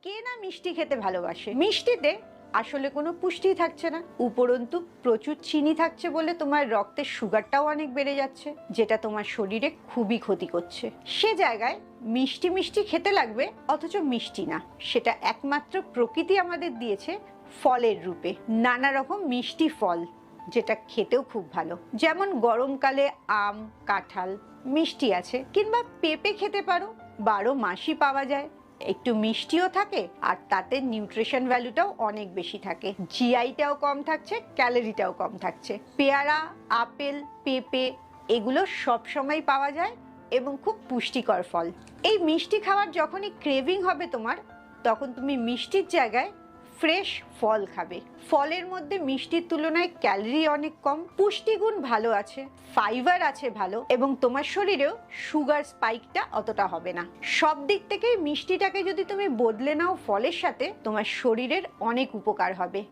কে না মিষ্টি খেতে ভালোবাসে। মিষ্টিতে আসলে কোনো পুষ্টি থাকছে না, উপরন্তু প্রচুর চিনি থাকছে বলে তোমার রক্তের সুগারটাও অনেক বেড়ে যাচ্ছে, যেটা তোমার শরীরে খুবই ক্ষতি করছে। সে জায়গায় মিষ্টি মিষ্টি খেতে লাগবে, অথচ মিষ্টি না। সেটা একমাত্র প্রকৃতি আমাদের দিয়েছে ফলের রূপে, নানা রকম মিষ্টি ফল, যেটা খেতেও খুব ভালো। যেমন গরমকালে আম, কাঁঠাল মিষ্টি আছে, কিংবা পেঁপে খেতে পারো, 12 মাসই পাওয়া যায়। একটু মিষ্টিও থাকে আর তাতে নিউট্রিশন ভ্যালুটাও অনেক বেশি থাকে, জিআইটাও কম থাকছে, ক্যালোরিটাও কম থাকছে। পেয়ারা, আপেল, পেঁপে এগুলো সব সময় পাওয়া যায় এবং খুব পুষ্টিকর ফল। এই মিষ্টি খাওয়ার যখনই ক্রেভিং হবে তোমার, তখন তুমি মিষ্টির জায়গায় ফ্রেশ ফল খাবে। ফলের মধ্যে মিষ্টির তুলনায় ক্যালোরি অনেক কম, পুষ্টিগুণ ভালো আছে, ফাইবার আছে ভালো, এবং তোমার শরীরেও সুগার স্পাইকটা অতটা হবে না। সব দিক থেকে মিষ্টিটাকে যদি তুমি বদলে নাও ফলের সাথে, তোমার শরীরের অনেক উপকার হবে।